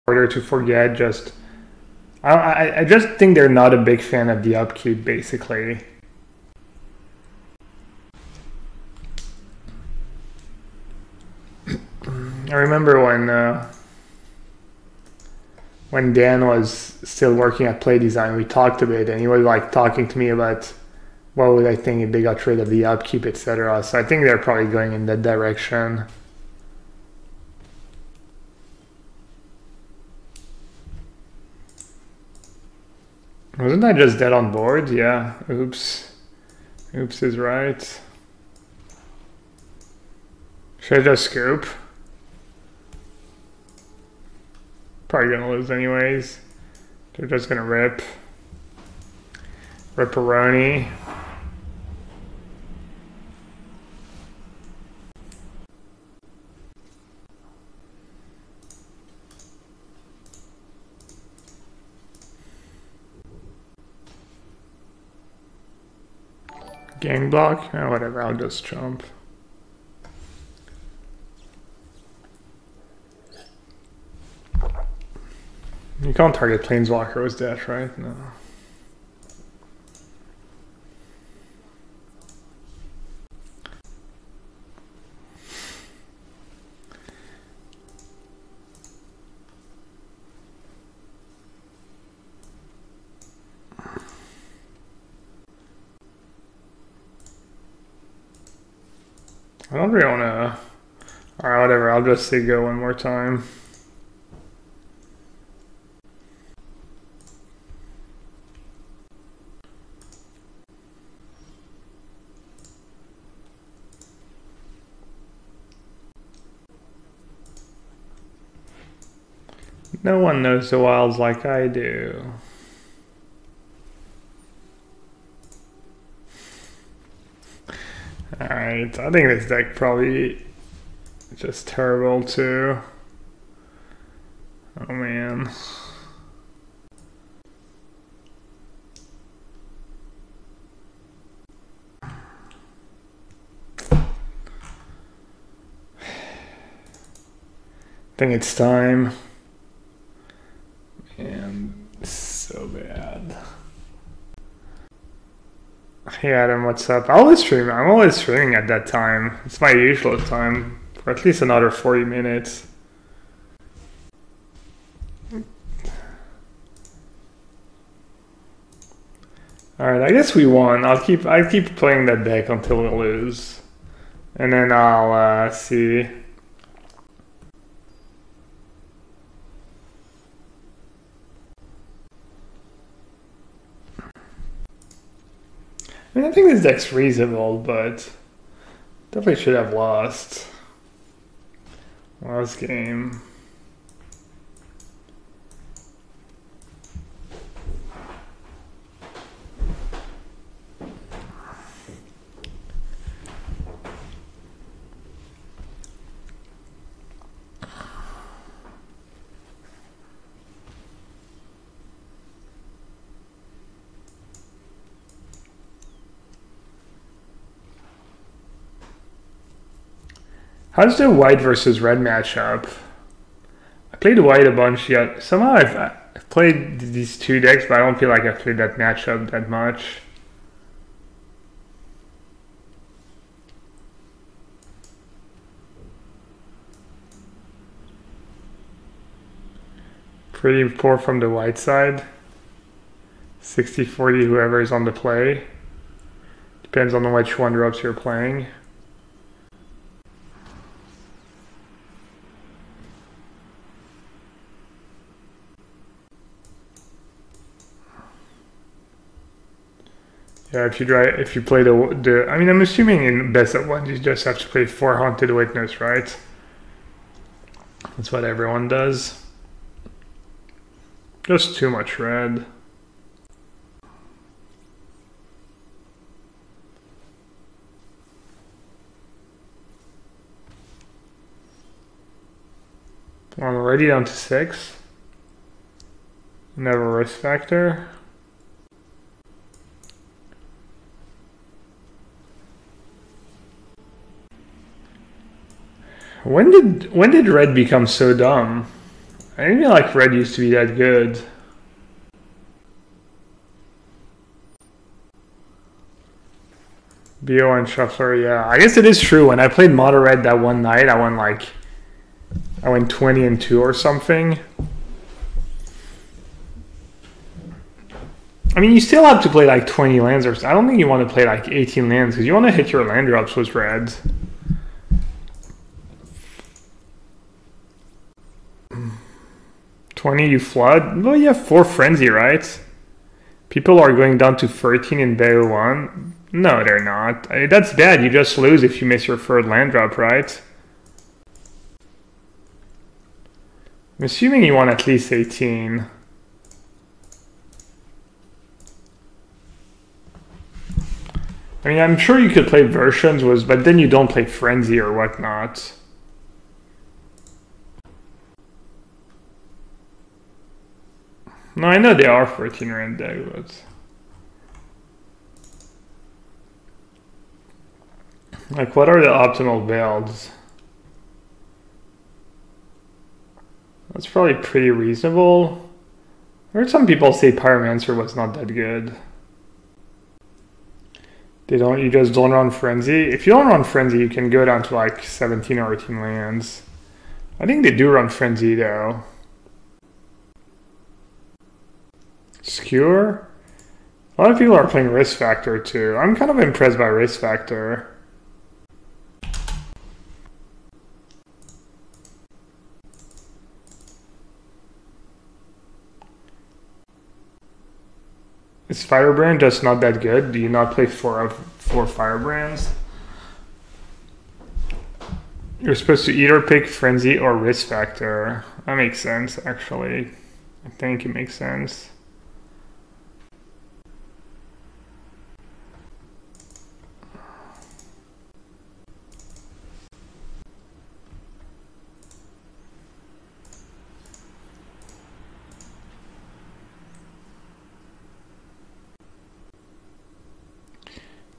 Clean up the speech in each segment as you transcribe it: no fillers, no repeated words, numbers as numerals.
harder to forget. Just I just think they're not a big fan of the upkeep, basically. I remember when Dan was still working at Play Design, we talked a bit, and he was like talking to me about what would I think if they got rid of the upkeep, etc. So I think they're probably going in that direction. Wasn't I just dead on board? Yeah. Oops. Oops is right. Should I just scoop? Probably gonna lose anyways. They're just gonna rip. Ripperoni. Gang block? Oh, whatever, I'll just jump. You can't target Planeswalker with that, right? No. I don't really want to... Alright, whatever, I'll just say go one more time. No one knows the wilds like I do. Alright, I think this deck probably just terrible too. Oh man. I think it's time. And so bad. Hey Adam, what's up? I'm always streaming at that time. It's my usual time for at least another 40 minutes. Alright, I guess we won. I'll keep playing that deck until we lose. And then I'll see. I mean, I think this deck's reasonable, but definitely should have lost. Last game. How's the white versus red matchup? I played white a bunch yet. Somehow I've played these two decks, but I don't feel like I've played that matchup that much. Pretty poor from the white side. 60-40 whoever is on the play. Depends on which one drops you're playing. Yeah, if you play the I mean, I'm assuming in best of one you just have to play 4 Haunted Witness, right? That's what everyone does. Just too much red. I'm already down to 6. Never risk factor. When did red become so dumb? I didn't feel like red used to be that good. Bo1 Shuffler, yeah. I guess it is true. When I played Mono Red that one night, I went 20-2 or something. I mean, you still have to play like 20 lands or so. I don't think you want to play like 18 lands because you want to hit your land drops with reds. $20 you flood? Well, you have 4 Frenzy, right? People are going down to 13 in Bo1. No, they're not. I mean, that's bad. You just lose if you miss your third land drop, right? I'm assuming you want at least 18. I mean, I'm sure you could play versions, but then you don't play Frenzy or whatnot. No, I know they are 14 rand deck, but... Like, what are the optimal builds? That's probably pretty reasonable. I heard some people say Pyromancer was not that good. You just don't run Frenzy. If you don't run Frenzy, you can go down to like 17 or 18 lands. I think they do run Frenzy though. Skewer? A lot of people are playing Risk Factor too. I'm kind of impressed by Risk Factor. Is Firebrand just not that good? Do you not play 4 Firebrands? You're supposed to either pick Frenzy or Risk Factor. That makes sense, actually. I think it makes sense.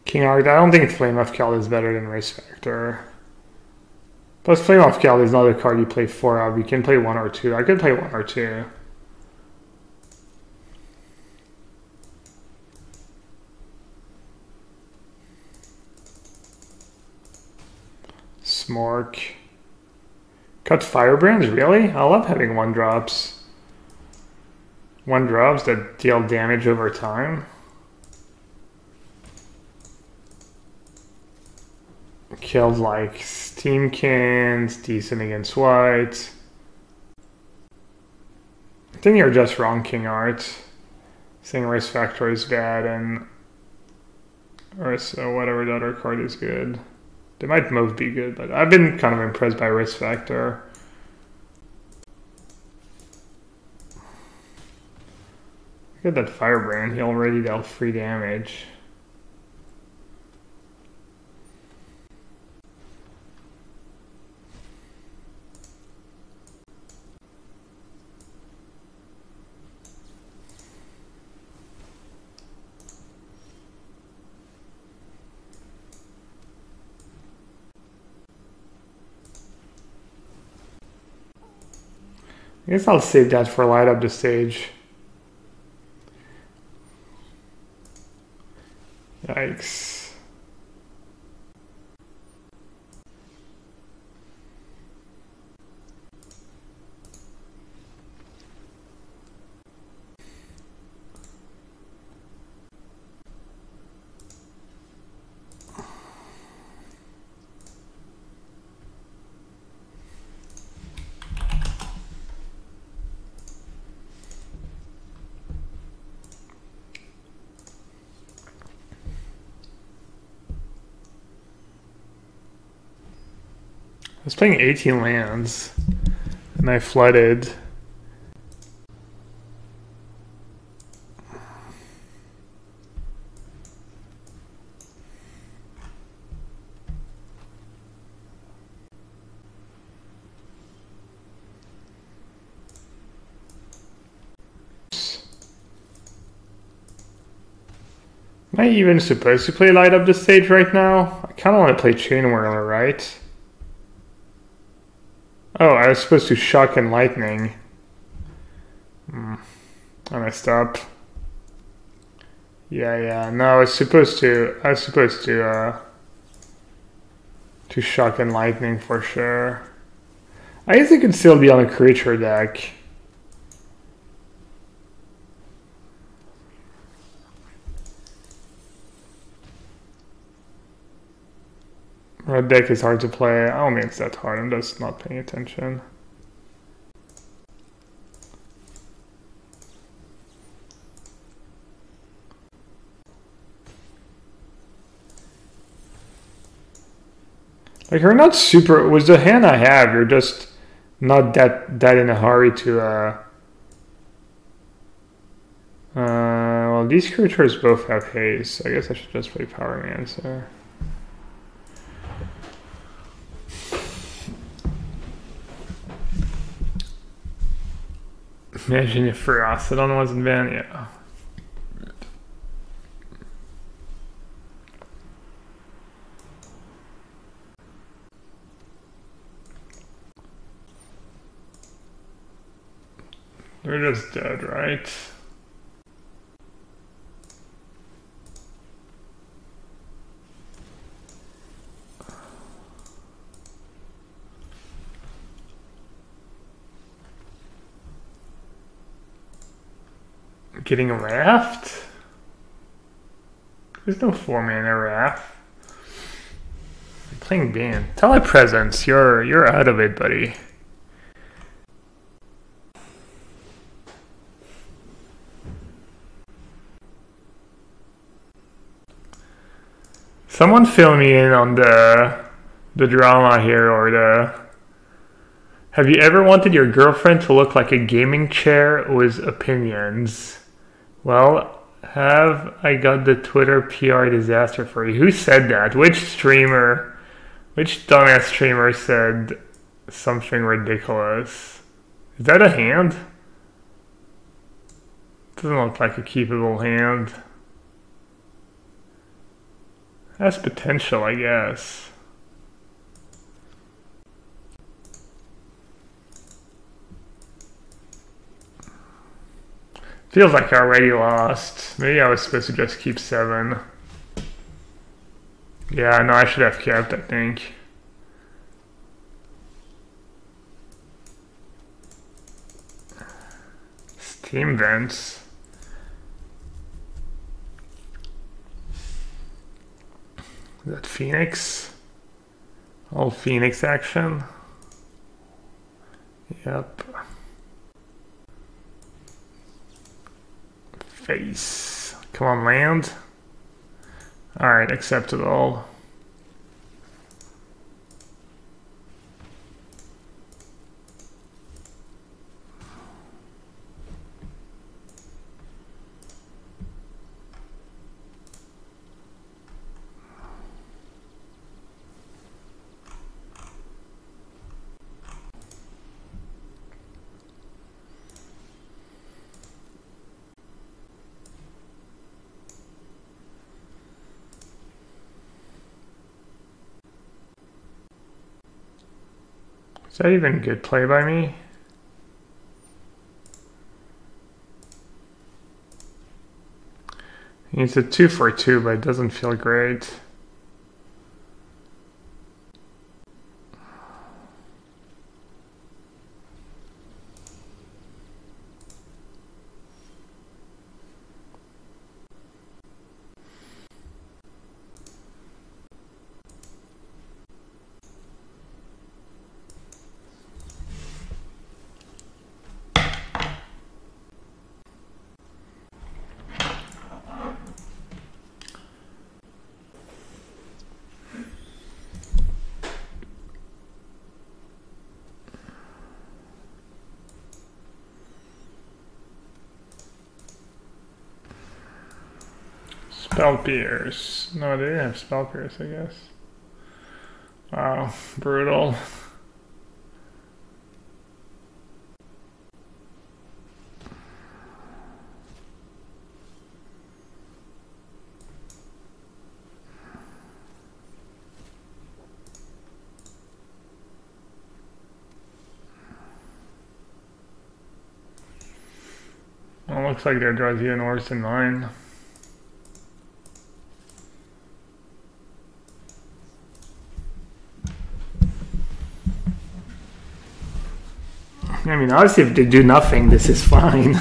King Art, I don't think Flame of Cal is better than Risk Factor. Plus Flame of Cal is not a card you play 4 of. You can play 1 or 2. I could play 1 or 2. Smork. Cut Firebrands, really? I love having 1-drops. 1-drops that deal damage over time. Kills like Steam Cans, decent against white. I think you're just wrong, King Art. Saying Risk Factor is bad and or so whatever the other card is good. They might both be good, but I've been kind of impressed by Risk Factor. Look at that Firebrand, he already dealt 3 damage. I guess I'll save that for light up the stage. Yikes. I was playing 18 lands, and I flooded. Am I even supposed to play light up the stage right now? I kind of want to play Chain Whirler, right? Oh, I was supposed to Shock and Lightning. I messed up. Yeah. No, I was supposed to shock and lightning for sure. I guess it could still be on a creature deck. Red deck is hard to play. I don't think it's that hard. I'm just not paying attention. Like, you're not super. With the hand I have, you're just not that in a hurry to. Well, these creatures both have haste, so I guess I should just play Power Answer. Imagine if Ferocodon wasn't banned, yeah. They're just dead, right? Getting a raft? There's no 4-mana raft. I'm playing ban. Telepresence, you're out of it, buddy. Someone fill me in on the drama here, or the... Have you ever wanted your girlfriend to look like a gaming chair with opinions? Well, have I got the Twitter PR disaster for you? Who said that? Which dumbass streamer said something ridiculous? Is that a hand? Doesn't look like a keepable hand. Has potential, I guess. Feels like I already lost. Maybe I was supposed to just keep 7. Yeah, no, I should have kept, I think. Steam vents. Is that Phoenix? All Phoenix action? Yep. Face. Come on, land. Alright, acceptable. Is that even good play by me? It's a 2 for 2, but it doesn't feel great. Spell Pierce. No, they didn't have Spell Pierce, I guess. Wow, brutal. Well, looks like their draw's even worse than mine. I mean, obviously if they do nothing, this is fine.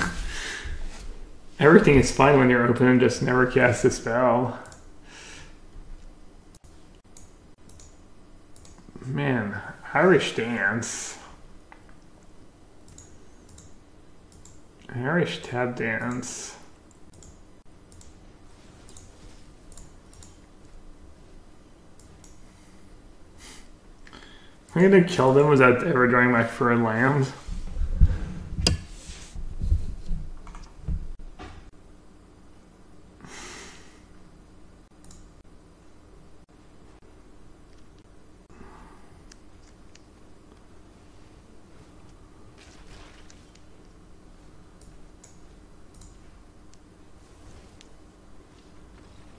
Everything is fine when you're open and just never cast a spell. Man, Irish Dance. Irish Tap Dance. I'm gonna kill them without ever drawing my third land.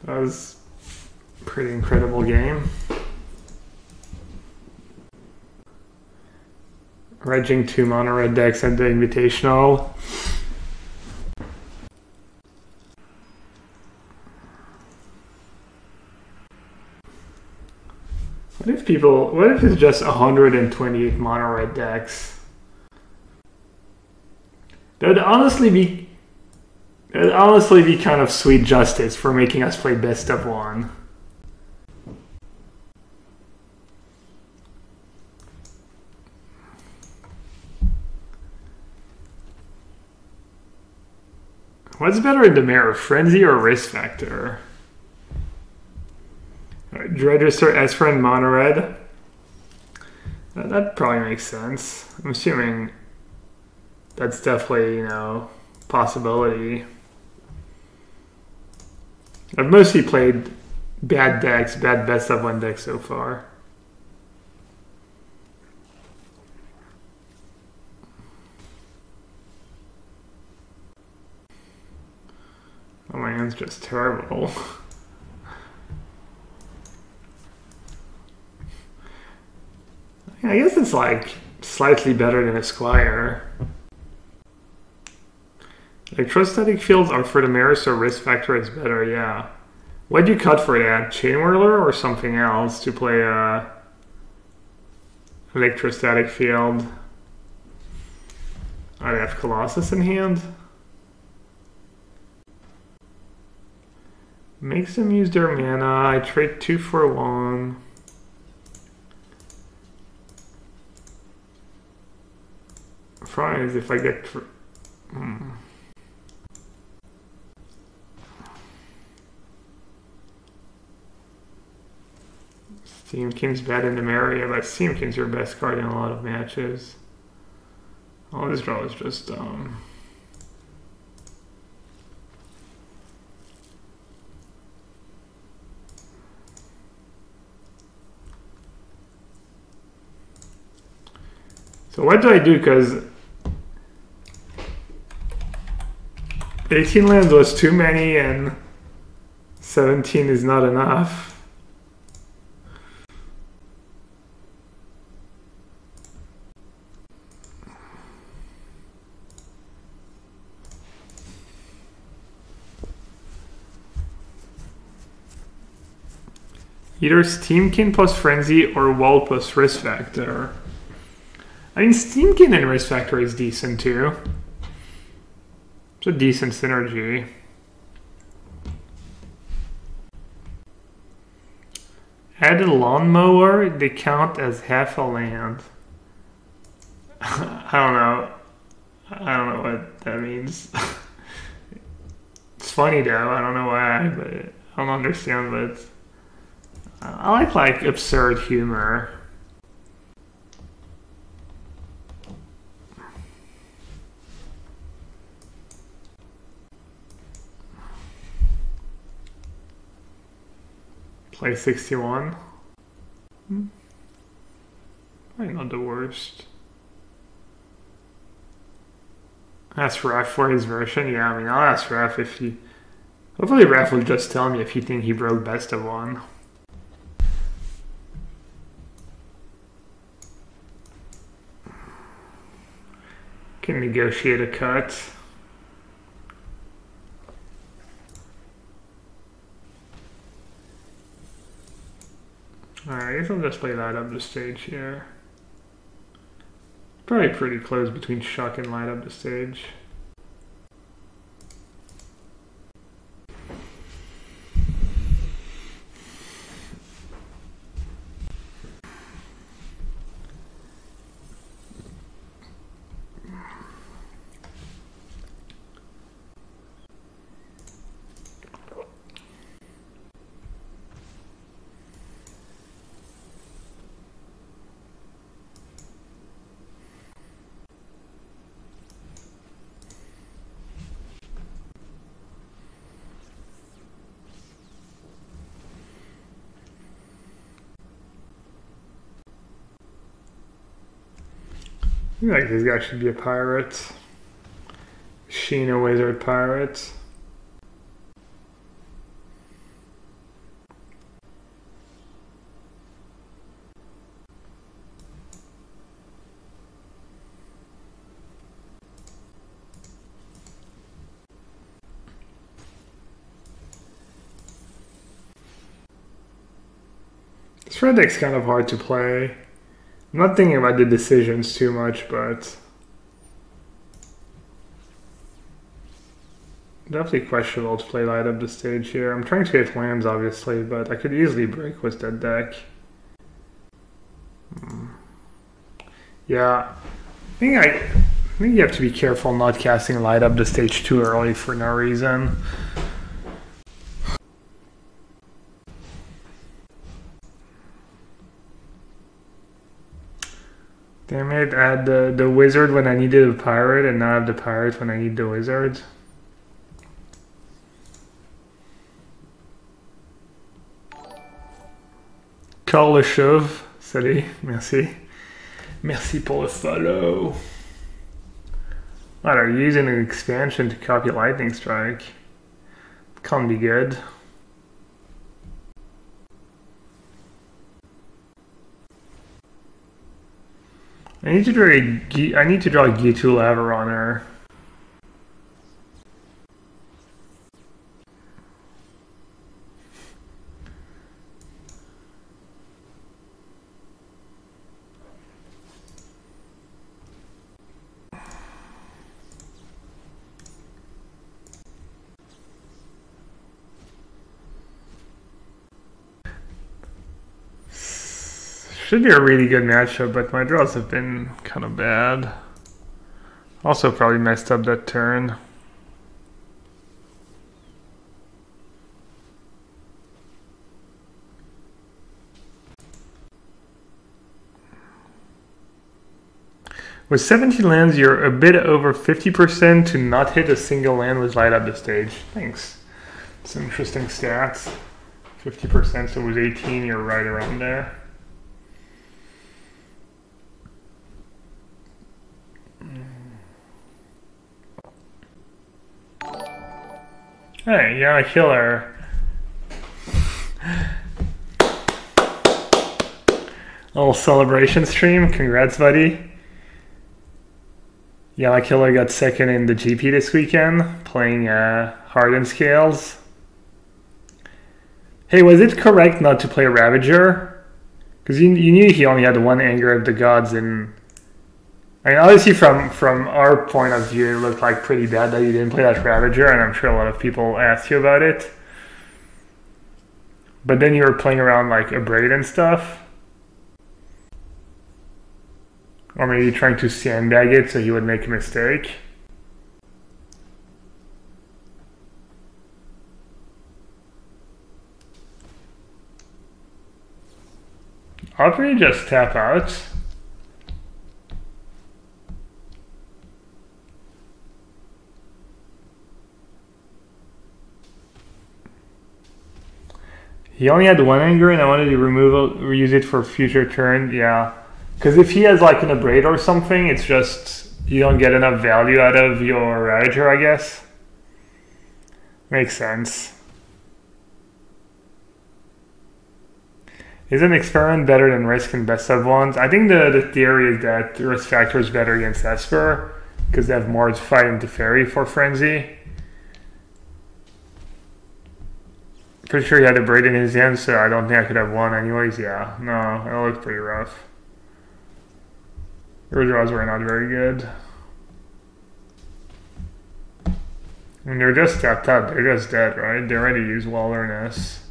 That was a pretty incredible game. Regging 2 mono red decks at the Invitational. What if it's just 128 mono red decks? That would honestly be kind of sweet justice for making us play best of one. What's better in the mirror, Frenzy or Risk Factor? Right, register Esper and mono red. That probably makes sense. I'm assuming that's definitely, you know, possibility. I've mostly played bad decks, bad best of one decks so far. Oh, my hand's just terrible. I guess it's like slightly better than a Squire. Electrostatic fields are for the mirror, so Risk Factor is better, yeah. What'd you cut for that? Chain Whirler or something else to play a electrostatic field? I have Colossus in hand. Makes them use their mana. I trade 2 for 1. Problem is if I get... Steam King's bad in the area, but Steam King's your best card in a lot of matches. All this draw is just dumb. So what do I do? Because 18 lands was too many and 17 is not enough. Either Steamkin plus Frenzy or Wall plus Risk Factor. I mean, Steamkin and Risk Factor is decent too. It's a decent synergy. Add a lawnmower, they count as half a land. I don't know what that means. It's funny though, I don't know why, but I don't understand, but I like absurd humor. Play 61. Probably not the worst. Ask Raf for his version. Yeah, I mean, I'll ask Raf if he... Hopefully Raf will just tell me if he thinks he broke best of one. Can negotiate a cut. Alright, I guess I'll just play light up the stage here. Probably pretty close between shock and light up the stage. I feel like this guy should be a pirate. Sheena wizard pirate. This red deck's kind of hard to play. I'm not thinking about the decisions too much, but definitely questionable to play light up the stage here. I'm trying to get lands, obviously, but I could easily break with that deck. Yeah, I think you have to be careful not casting light up the stage too early for no reason. Damn it, I had the wizard when I needed a pirate and now I have the pirate when I need the wizard. Carl le Chauve, salut, merci. Merci pour le follow. What, are you using an expansion to copy Lightning Strike? Can't be good. I need to draw a Gitu Lava on her. Should be a really good matchup, but my draws have been kind of bad. Also probably messed up that turn. With 17 lands, you're a bit over 50% to not hit a single land with light up the stage. Thanks. Some interesting stats. 50%, so with 18, you're right around there. Hey, you're a killer. Little celebration stream. Congrats, buddy. Yellow Killer got second in the GP this weekend, playing Hardened Scales. Hey, was it correct not to play Ravager? Because you knew he only had one Anger of the Gods, and I mean, obviously from our point of view, it looked like pretty bad that you didn't play that Ravager, and I'm sure a lot of people asked you about it. But then you were playing around like a Braid and stuff. Or maybe trying to sandbag it so he would make a mistake. I'll probably just tap out. He only had one Anger and I wanted to reuse it for future turn, yeah. Because if he has like an Abrade or something, it's just, you don't get enough value out of your Ravager, I guess. Makes sense. Is an experiment better than Risk and Best of Ones? I think the theory is that the Risk Factor is better against Esper, because they have more to fight into Fairy for Frenzy. Pretty sure he had a braid in his hand, so I don't think I could have won anyways. Yeah, no, it looked pretty rough. Your draws were not very good. And they're just tapped up, they're just dead, right? They already used Wilderness.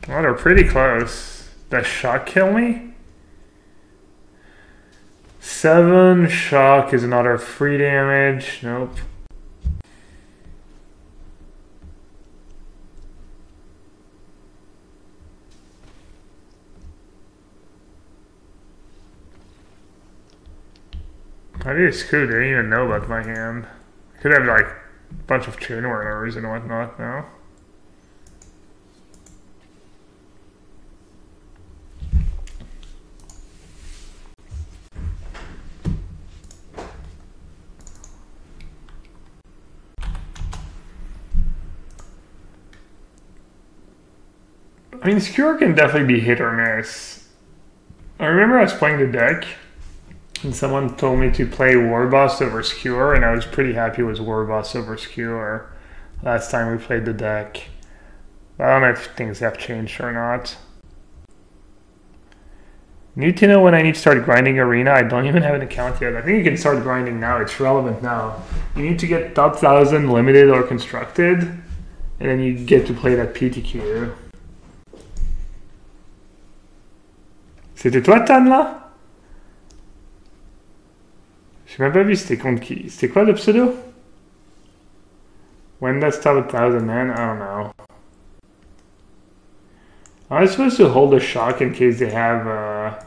Well, they're pretty close. Does shock kill me? 7 shock is another 3 damage. Nope. I think it's cool. They didn't even know about my hand. Could have like a bunch of chain warners and whatnot now. I mean, Skewer can definitely be hit or miss. I remember I was playing the deck, and someone told me to play Warboss over Skewer, and I was pretty happy with Warboss over Skewer last time we played the deck. I don't know if things have changed or not. Need to know when I need to start grinding Arena. I don't even have an account yet. I think you can start grinding now. It's relevant now. You need to get top 1000 limited or constructed, and then you get to play that PTQ. C'était toi, Tan, là? J'ai même pas vu c'était contre qui. C'était quoi le pseudo? When does top 1000, man? I don't know. Am I supposed to hold a shock in case they have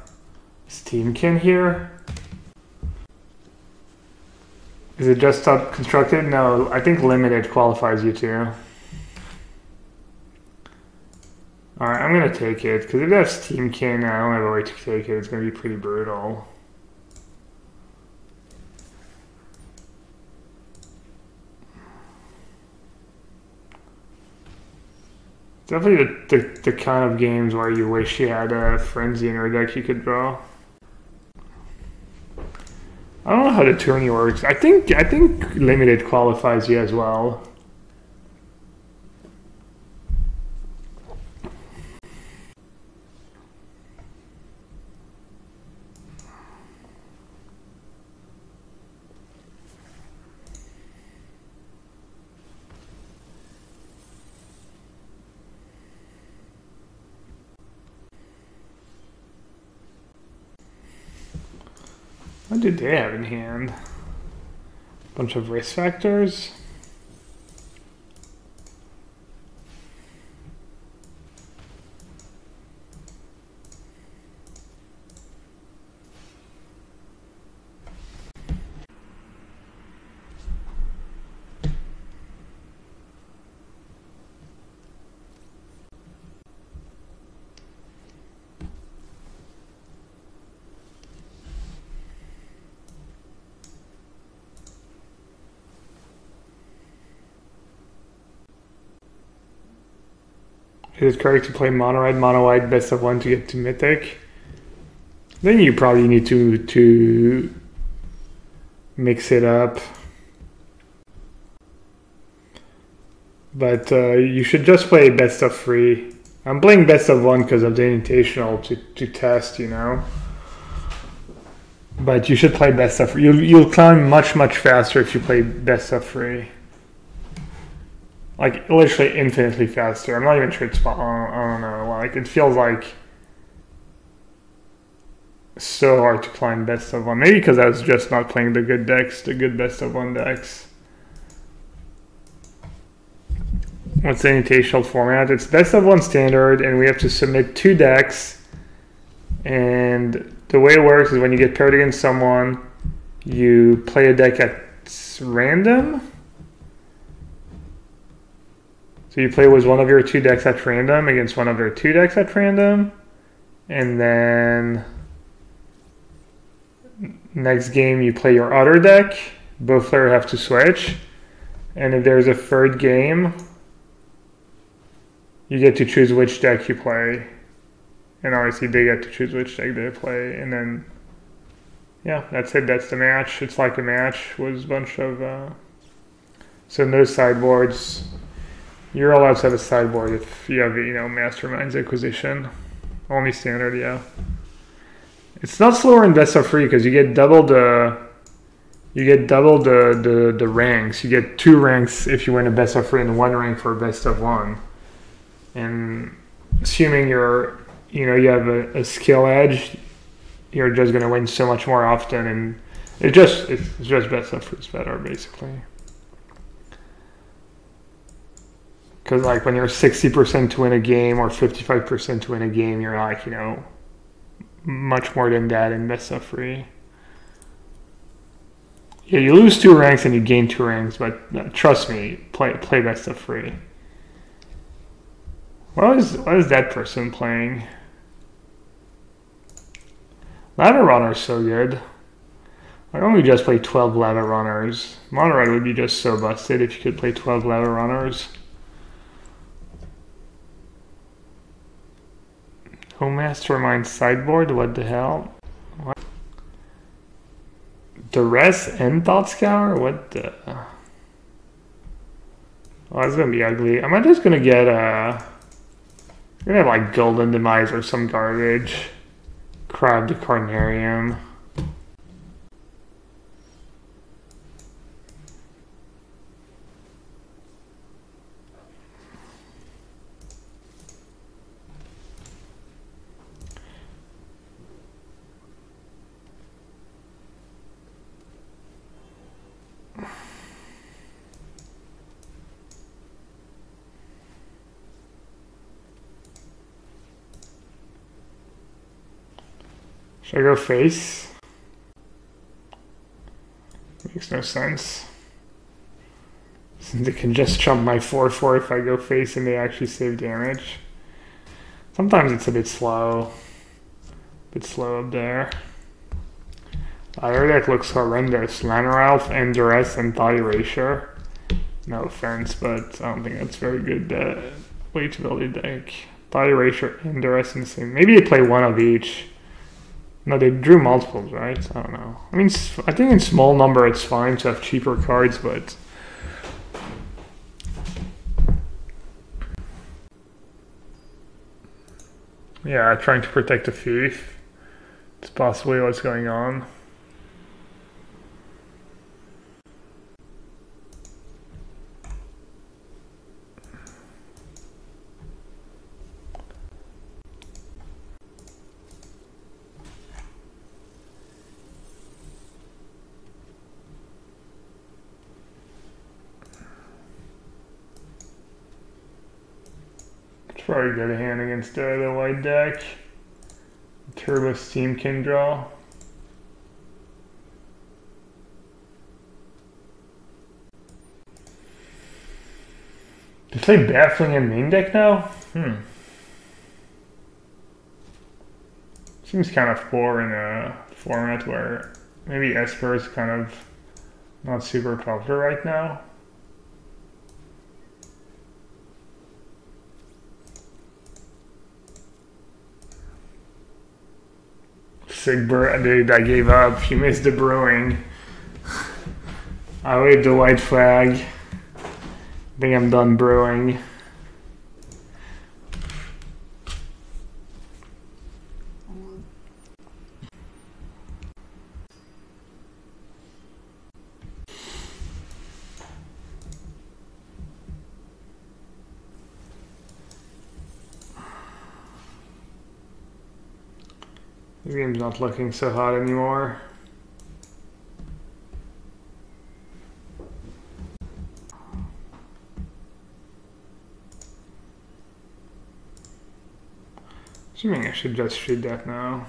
Steamkin here? Is it just top constructed? No, I think limited qualifies you too. Alright, I'm gonna take it, because if that's Steamkin, I don't have a way to take it. It's gonna be pretty brutal. Definitely the kind of games where you wish you had a Frenzy in your deck you could draw. I don't know how the tourney works. I think limited qualifies you as well. What did they have in hand? Bunch of risk factors. Is it correct to play mono red, mono white, best of 1 to get to mythic? Then you probably need to mix it up. But you should just play best of 3. I'm playing best of 1 because of the invitational to test, you know. But you should play best of 3. You'll climb much faster if you play best of 3. Like, literally infinitely faster. I'm not even sure it's... I don't know. Like, it feels like... so hard to climb best of 1. Maybe because I was just not playing the good decks, the good best of 1 decks. What's the invitational format? It's best of 1 standard, and we have to submit 2 decks. And the way it works is when you get paired against someone, you play a deck at random. So you play with one of your 2 decks at random against one of your 2 decks at random. And then next game you play your other deck. Both players have to switch. And if there's a third game, you get to choose which deck you play. And obviously they get to choose which deck they play. And then, yeah, that's it. That's the match. It's like a match with a bunch of... so no sideboards. You're allowed to have a sideboard if you have, Mastermind's Acquisition. Only standard, yeah. It's not slower in best of 3 because you get double the ranks. You get 2 ranks if you win a best of 3 and 1 rank for a best of 1. And assuming you have a skill edge, you're just gonna win so much more often, and it's just best of 3 is better basically. Because like when you're 60% to win a game or 55% to win a game, you're like, much more than that in best of 3. Yeah, you lose 2 ranks and you gain 2 ranks, but trust me, play best of 3. What is that person playing? Ladder Runner is so good. Why don't we just play 12 Ladder Runners? Mono Red would be just so busted if you could play 12 Ladder Runners. Home Mastermind sideboard, what the hell? What? Duress and Thought Scour? What the... Oh, that's gonna be ugly. Am I just gonna get I'm gonna have like Golden Demise or some garbage. Crab the Carnarium. Should I go face? Makes no sense. Since they can just chump my 4/4 if I go face and they actually save damage. Sometimes it's a bit slow. Up there. Our deck looks horrendous. Lanaralf, Duress, and Thought Erasure. No offense, but I don't think that's very good way to build a deck. Thought Erasure, Duress, and same. Maybe they play one of each. No, they drew multiples, right? I don't know. I mean, I think in small number it's fine to have cheaper cards, but... yeah, trying to protect the thief. It's possibly what's going on. Probably good hand against the white deck. Turbo Steam King draw. They play Baffling in main deck now? Seems kind of poor in a format where maybe Esper is kind of not super popular right now. Dude, I gave up. You missed the brewing. I waved the white flag. I think I'm done brewing. The game's not looking so hot anymore. Assuming I should just shoot that now.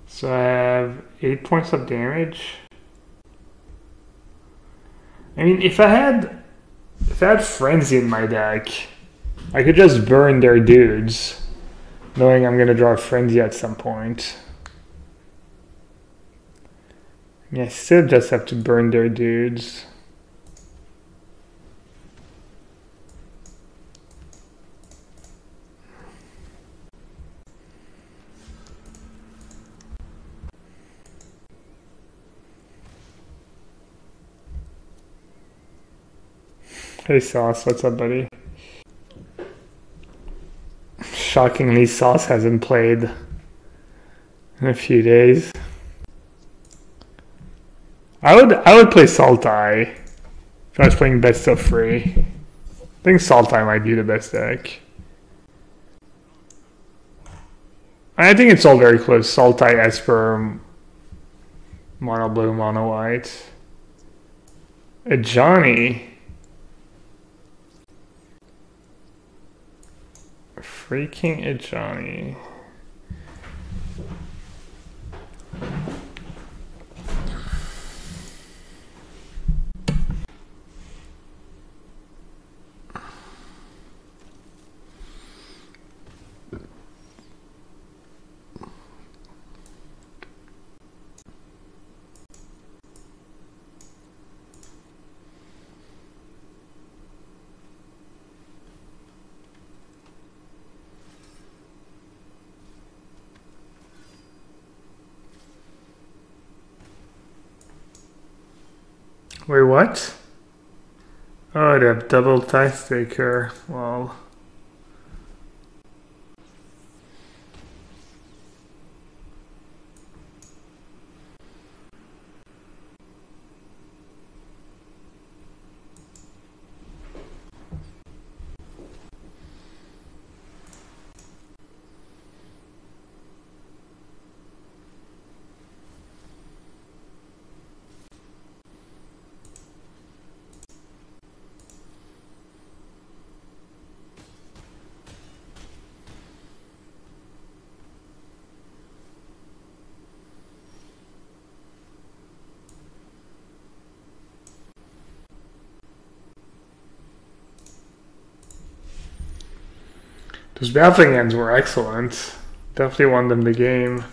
So I have 8 points of damage. I mean, if I had Frenzy in my deck, I could just burn their dudes. knowing I'm gonna draw a frenzy at some point. Yeah, I still just have to burn their dudes. Hey Sauce, what's up, buddy? Shockingly, Sauce hasn't played in a few days. I would play Sultai if I was playing best of 3. I think Sultai might be the best deck. I think it's all very close. Sultai, Esper, mono blue, mono white. A Johnny. Freaking a Johnny. Wait, what? Oh, they have double tie staker. Wow. Those battling ends were excellent. Definitely won them the game.